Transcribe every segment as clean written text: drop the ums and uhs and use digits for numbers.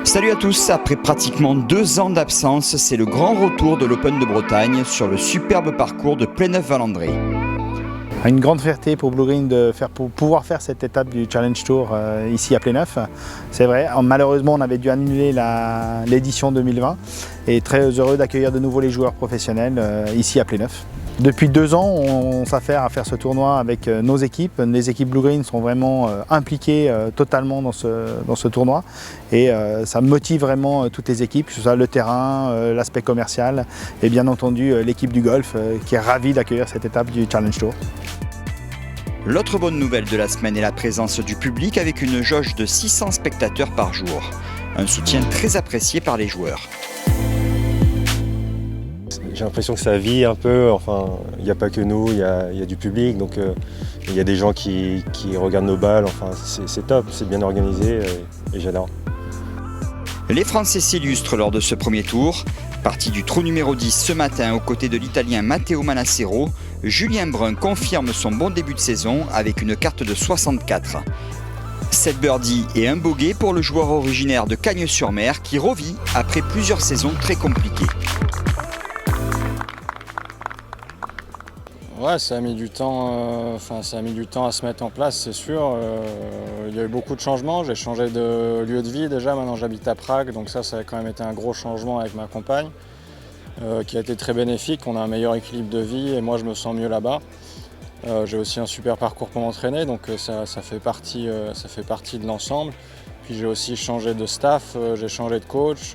Salut à tous, après pratiquement 2 ans d'absence, c'est le grand retour de l'Open de Bretagne sur le superbe parcours de Pléneuf-Valandré. Une grande fierté pour Blue Green pour pouvoir faire cette étape du Challenge Tour ici à Pléneuf. C'est vrai, malheureusement on avait dû annuler l'édition 2020 et très heureux d'accueillir de nouveau les joueurs professionnels ici à Pléneuf. Depuis 2 ans, on s'affaire à faire ce tournoi avec nos équipes. Les équipes Blue Green sont vraiment impliquées totalement dans ce tournoi et ça motive vraiment toutes les équipes, que ce soit le terrain, l'aspect commercial et bien entendu l'équipe du golf qui est ravie d'accueillir cette étape du Challenge Tour. L'autre bonne nouvelle de la semaine est la présence du public avec une jauge de 600 spectateurs par jour. Un soutien très apprécié par les joueurs. J'ai l'impression que ça vit un peu, enfin il n'y a pas que nous, il y a du public, donc il y a des gens qui regardent nos balles, enfin c'est top, c'est bien organisé et j'adore. Les Français s'illustrent lors de ce premier tour. Parti du trou numéro 10 ce matin aux côtés de l'Italien Matteo Manassero, Julien Brun confirme son bon début de saison avec une carte de 64. 7 birdies et un bogey pour le joueur originaire de Cagnes-sur-Mer qui revit après plusieurs saisons très compliquées. Ouais, ça a mis du temps, ça a mis du temps à se mettre en place, c'est sûr. Il y a eu beaucoup de changements. J'ai changé de lieu de vie déjà. Maintenant, j'habite à Prague, donc ça a quand même été un gros changement avec ma compagne, qui a été très bénéfique. On a un meilleur équilibre de vie et moi, je me sens mieux là-bas. J'ai aussi un super parcours pour m'entraîner, donc ça fait partie de l'ensemble. Puis j'ai aussi changé de staff, j'ai changé de coach.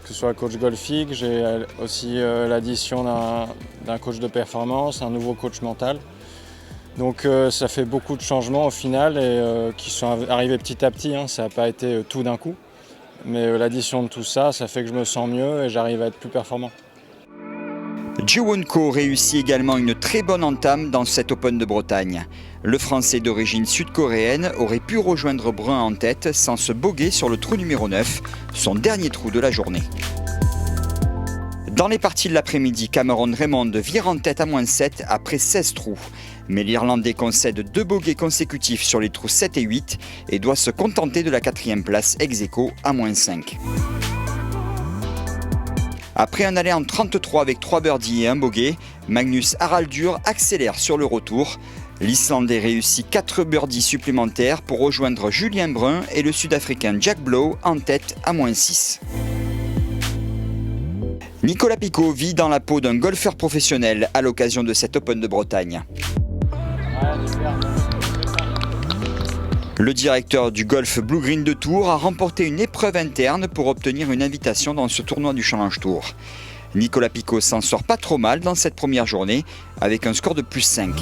Que ce soit coach golfique, j'ai aussi l'addition d'un coach de performance, un nouveau coach mental. Donc ça fait beaucoup de changements au final et qui sont arrivés petit à petit, ça n'a pas été tout d'un coup. Mais l'addition de tout ça, ça fait que je me sens mieux et j'arrive à être plus performant. Ji Won Ko réussit également une très bonne entame dans cet Open de Bretagne. Le Français d'origine sud-coréenne aurait pu rejoindre Brun en tête sans se boguer sur le trou numéro 9, son dernier trou de la journée. Dans les parties de l'après-midi, Cameron Raymond vire en tête à -7 après 16 trous. Mais l'Irlandais concède 2 bogeys consécutifs sur les trous 7 et 8 et doit se contenter de la 4e place ex aequo à -5. Après un aller en 33 avec 3 birdies et un bogey, Magnus Haraldur accélère sur le retour. L'Islandais réussit 4 birdies supplémentaires pour rejoindre Julien Brun et le Sud-Africain Jack Blow en tête à -6. Nicolas Picaud vit dans la peau d'un golfeur professionnel à l'occasion de cet Open de Bretagne. Le directeur du golf Blue Green de Tours a remporté une épreuve interne pour obtenir une invitation dans ce tournoi du Challenge Tour. Nicolas Picaud s'en sort pas trop mal dans cette première journée avec un score de +5.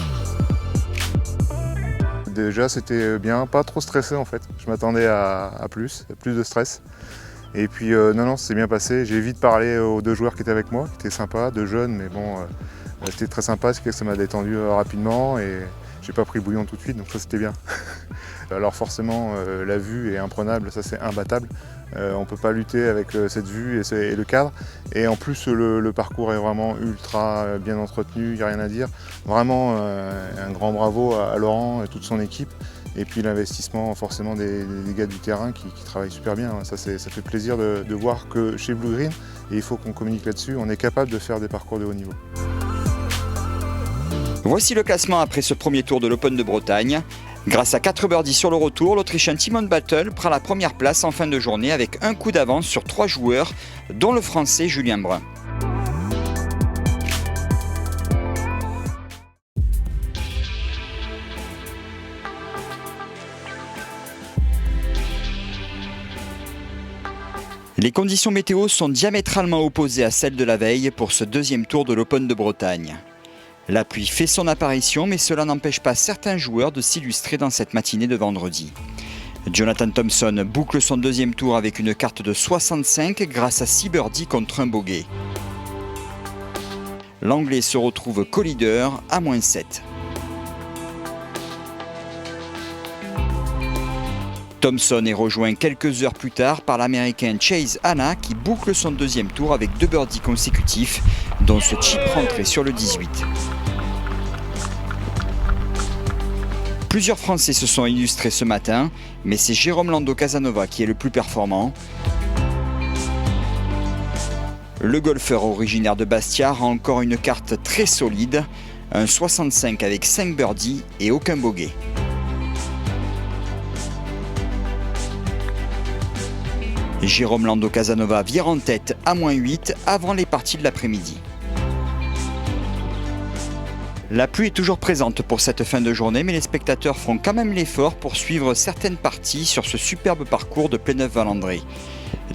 Déjà c'était bien, pas trop stressé en fait. Je m'attendais à plus de stress. Et puis non, c'est bien passé. J'ai vite parlé aux 2 joueurs qui étaient avec moi, qui étaient sympas, 2 jeunes, mais bon, c'était très sympa, c'est que ça m'a détendu rapidement et j'ai pas pris le bouillon tout de suite, donc ça c'était bien. Alors forcément, la vue est imprenable, ça c'est imbattable. On ne peut pas lutter avec cette vue et le cadre. Et en plus, le parcours est vraiment ultra bien entretenu, il n'y a rien à dire. Vraiment, un grand bravo à Laurent et toute son équipe. Et puis l'investissement forcément des gars du terrain qui travaillent super bien. Ça fait plaisir de voir que chez Blue Green, et il faut qu'on communique là-dessus, on est capable de faire des parcours de haut niveau. Voici le classement après ce premier tour de l'Open de Bretagne. Grâce à 4 birdies sur le retour, l'Autrichien Timon Battle prend la première place en fin de journée avec un coup d'avance sur 3 joueurs, dont le Français Julien Brun. Les conditions météo sont diamétralement opposées à celles de la veille pour ce deuxième tour de l'Open de Bretagne. La pluie fait son apparition, mais cela n'empêche pas certains joueurs de s'illustrer dans cette matinée de vendredi. Jonathan Thompson boucle son deuxième tour avec une carte de 65 grâce à 6 birdies contre un bogey. L'Anglais se retrouve co-leader à -7. Thompson est rejoint quelques heures plus tard par l'Américain Chase Hanna qui boucle son deuxième tour avec 2 birdies consécutifs, dont ce chip rentré sur le 18. Plusieurs Français se sont illustrés ce matin, mais c'est Jérôme Lando Casanova qui est le plus performant. Le golfeur originaire de Bastia a encore une carte très solide, un 65 avec 5 birdies et aucun bogey. Jérôme Lando Casanova vire en tête à -8 avant les parties de l'après-midi. La pluie est toujours présente pour cette fin de journée, mais les spectateurs font quand même l'effort pour suivre certaines parties sur ce superbe parcours de Pléneuf-Valandré.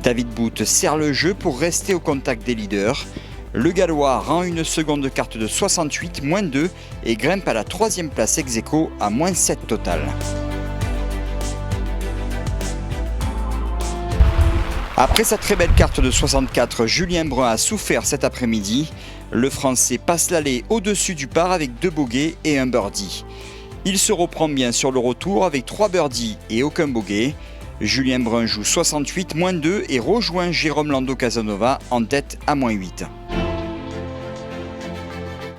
David Booth serre le jeu pour rester au contact des leaders. Le Gallois rend une seconde carte de 68, -2 et grimpe à la 3e place ex-aequo à -7 total. Après sa très belle carte de 64, Julien Brun a souffert cet après-midi. Le Français passe l'allée au-dessus du par avec 2 bogeys et 1 birdie. Il se reprend bien sur le retour avec 3 birdies et aucun bogey. Julien Brun joue 68, -2 et rejoint Jérôme Lando Casanova en tête à -8.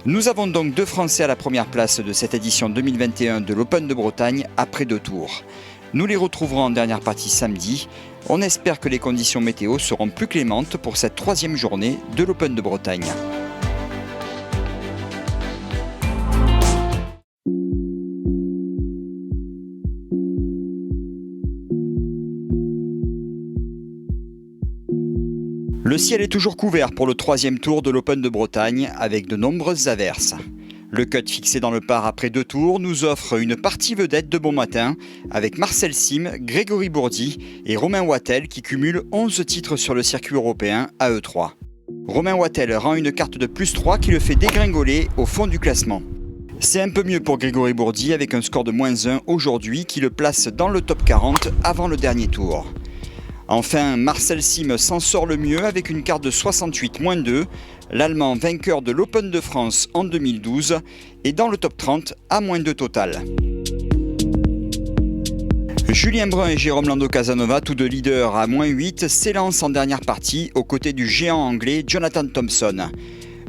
Nous avons donc 2 Français à la première place de cette édition 2021 de l'Open de Bretagne après 2 tours. Nous les retrouverons en dernière partie samedi. On espère que les conditions météo seront plus clémentes pour cette 3e journée de l'Open de Bretagne. Le ciel est toujours couvert pour le 3e tour de l'Open de Bretagne avec de nombreuses averses. Le cut fixé dans le par après 2 tours nous offre une partie vedette de bon matin avec Marcel Sim, Grégory Bourdi et Romain Wattel qui cumulent 11 titres sur le circuit européen à E3. Romain Wattel rend une carte de +3 qui le fait dégringoler au fond du classement. C'est un peu mieux pour Grégory Bourdi avec un score de -1 aujourd'hui qui le place dans le top 40 avant le dernier tour. Enfin, Marcel Sim s'en sort le mieux avec une carte de 68, -2. L'Allemand vainqueur de l'Open de France en 2012 est dans le top 30 à -2 total. Julien Brun et Jérôme Lando Casanova, tous 2 leaders à -8, s'élancent en dernière partie aux côtés du géant anglais Jonathan Thompson.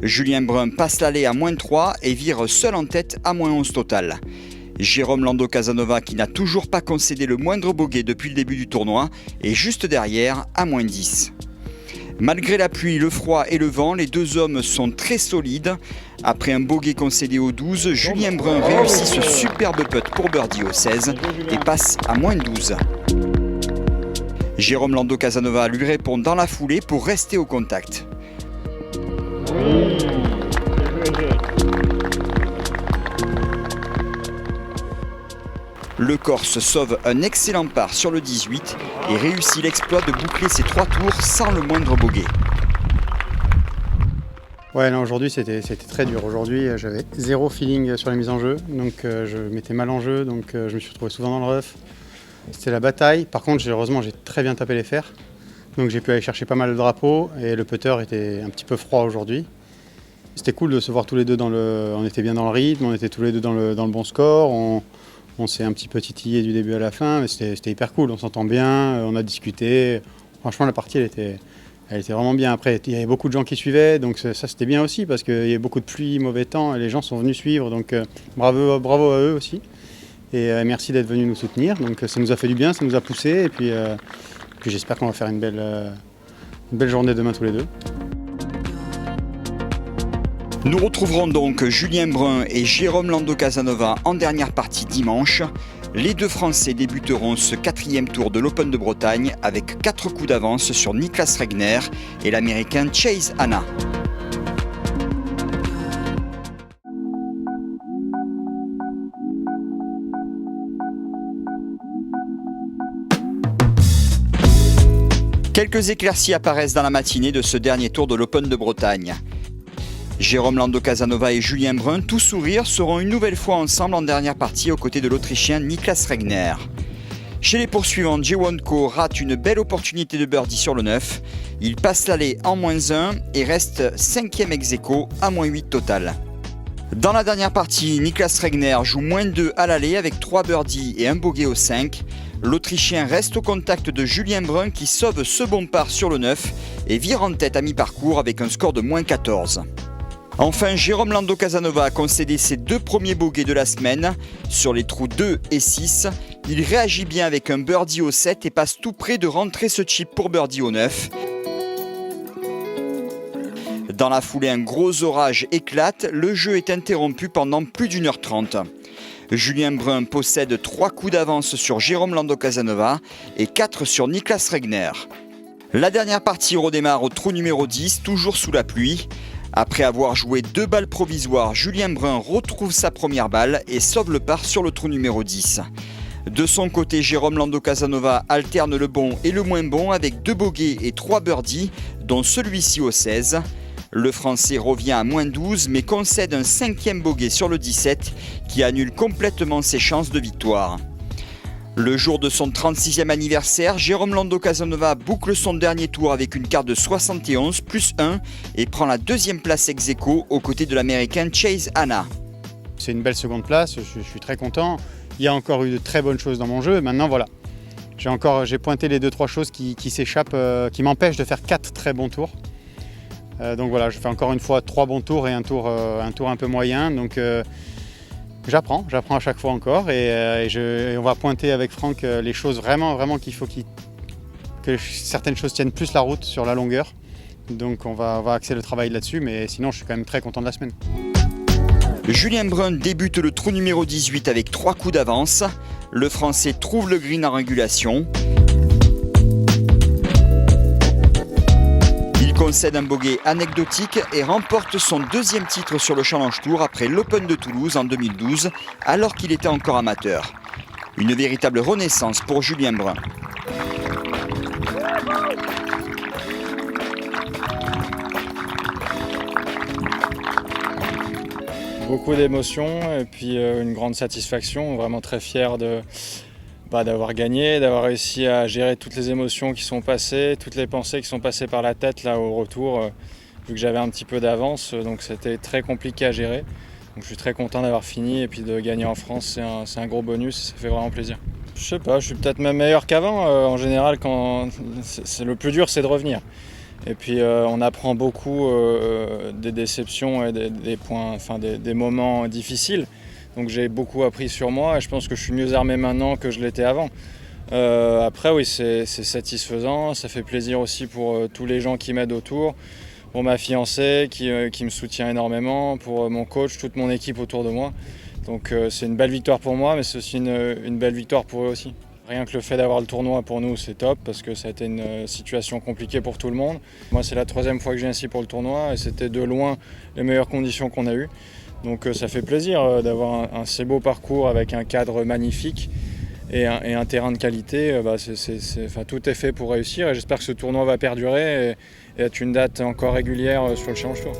Julien Brun passe l'allée à -3 et vire seul en tête à -11 total. Jérôme Lando Casanova, qui n'a toujours pas concédé le moindre bogey depuis le début du tournoi, est juste derrière à -10. Malgré la pluie, le froid et le vent, les 2 hommes sont très solides. Après un bogey concédé au 12, Julien Brun réussit ce superbe putt pour birdie au 16 et passe à -12. Jérôme Lando Casanova lui répond dans la foulée pour rester au contact. Le Corse sauve un excellent par sur le 18 et réussit l'exploit de boucler ses 3 tours sans le moindre bogey. Ouais, non, aujourd'hui c'était très dur. Aujourd'hui j'avais 0 feeling sur la mise en jeu, donc je mettais mal en jeu, donc je me suis retrouvé souvent dans le rough. C'était la bataille. Par contre, heureusement, j'ai très bien tapé les fers, donc j'ai pu aller chercher pas mal de drapeaux et le putter était un petit peu froid aujourd'hui. C'était cool de se voir tous les deux on était bien dans le rythme, on était tous les deux dans le bon score. On s'est un petit peu titillé du début à la fin, mais c'était hyper cool, on s'entend bien, on a discuté. Franchement, la partie, elle était vraiment bien. Après, il y avait beaucoup de gens qui suivaient, donc ça c'était bien aussi, parce qu'il y avait beaucoup de pluie, mauvais temps, et les gens sont venus suivre, donc bravo à eux aussi. Et merci d'être venus nous soutenir, donc ça nous a fait du bien, ça nous a poussé, et puis j'espère qu'on va faire une belle journée demain tous les deux. Nous retrouverons donc Julien Brun et Jérôme Lando Casanova en dernière partie dimanche. Les 2 Français débuteront ce 4e tour de l'Open de Bretagne avec 4 coups d'avance sur Niklas Regner et l'Américain Chase Hanna. Quelques éclaircies apparaissent dans la matinée de ce dernier tour de l'Open de Bretagne. Jérôme Lando Casanova et Julien Brun, tout sourire, seront une nouvelle fois ensemble en dernière partie aux côtés de l'Autrichien Niklas Regner. Chez les poursuivants, Ji-Won Ko rate une belle opportunité de birdie sur le 9. Il passe l'allée en -1 et reste 5e ex-aequo à -8 total. Dans la dernière partie, Niklas Regner joue -2 à l'allée avec 3 birdies et un bogey au 5. L'Autrichien reste au contact de Julien Brun qui sauve ce bon par sur le 9 et vire en tête à mi-parcours avec un score de -14. Enfin, Jérôme Lando Casanova a concédé ses 2 premiers bogeys de la semaine. Sur les trous 2 et 6, il réagit bien avec un birdie au 7 et passe tout près de rentrer ce chip pour birdie au 9. Dans la foulée, un gros orage éclate, le jeu est interrompu pendant plus d'1h30. Julien Brun possède 3 coups d'avance sur Jérôme Lando Casanova et 4 sur Niklas Regner. La dernière partie redémarre au trou numéro 10, toujours sous la pluie. Après avoir joué 2 balles provisoires, Julien Brun retrouve sa première balle et sauve le par sur le trou numéro 10. De son côté, Jérôme Lando Casanova alterne le bon et le moins bon avec 2 bogeys et 3 birdies, dont celui-ci au 16. Le Français revient à moins 12 mais concède un 5e bogey sur le 17 qui annule complètement ses chances de victoire. Le jour de son 36e anniversaire, Jérôme Lando Casanova boucle son dernier tour avec une carte de 71 plus 1 et prend la 2e place ex-aequo aux côtés de l'Américain Chase Hanna. C'est une belle seconde place, je suis très content. Il y a encore eu de très bonnes choses dans mon jeu. Maintenant voilà, j'ai pointé les 2-3 choses qui s'échappent, qui m'empêchent de faire 4 très bons tours. Donc voilà, je fais encore une fois 3 bons tours et un tour un peu moyen. Donc j'apprends à chaque fois encore et on va pointer avec Franck les choses vraiment qu'il faut que certaines choses tiennent plus la route sur la longueur. Donc on va axer le travail là-dessus, mais sinon je suis quand même très content de la semaine. Julien Brun débute le trou numéro 18 avec 3 coups d'avance. Le Français trouve le green en régulation. Il concède un bogey anecdotique et remporte son 2e titre sur le Challenge Tour après l'Open de Toulouse en 2012, alors qu'il était encore amateur. Une véritable renaissance pour Julien Brun. Beaucoup d'émotions et puis une grande satisfaction, vraiment très fier d'avoir gagné, d'avoir réussi à gérer toutes les émotions qui sont passées, toutes les pensées qui sont passées par la tête là au retour, vu que j'avais un petit peu d'avance, donc c'était très compliqué à gérer. Donc je suis très content d'avoir fini et puis de gagner en France, c'est un gros bonus, ça fait vraiment plaisir. Je sais pas, je suis peut-être même meilleur qu'avant, en général quand le plus dur c'est de revenir. Et puis on apprend beaucoup des déceptions et des points, enfin des moments difficiles. Donc j'ai beaucoup appris sur moi et je pense que je suis mieux armé maintenant que je l'étais avant. Après oui, c'est satisfaisant, ça fait plaisir aussi pour tous les gens qui m'aident autour, pour ma fiancée qui me soutient énormément, pour mon coach, toute mon équipe autour de moi. Donc c'est une belle victoire pour moi, mais c'est aussi une belle victoire pour eux aussi. Rien que le fait d'avoir le tournoi pour nous c'est top parce que ça a été une situation compliquée pour tout le monde. Moi c'est la 3e fois que je viens ici pour le tournoi et c'était de loin les meilleures conditions qu'on a eues. Donc ça fait plaisir d'avoir un si beau parcours avec un cadre magnifique et un terrain de qualité. Tout est fait pour réussir et j'espère que ce tournoi va perdurer et être une date encore régulière sur le Challenge Tour.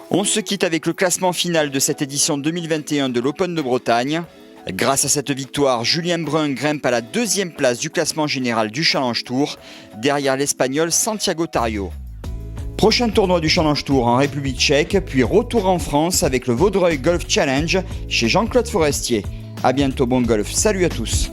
On se quitte avec le classement final de cette édition 2021 de l'Open de Bretagne. Grâce à cette victoire, Julien Brun grimpe à la 2e place du classement général du Challenge Tour, derrière l'Espagnol Santiago Tarrio. Prochain tournoi du Challenge Tour en République tchèque, puis retour en France avec le Vaudreuil Golf Challenge chez Jean-Claude Forestier. A bientôt, bon golf, salut à tous.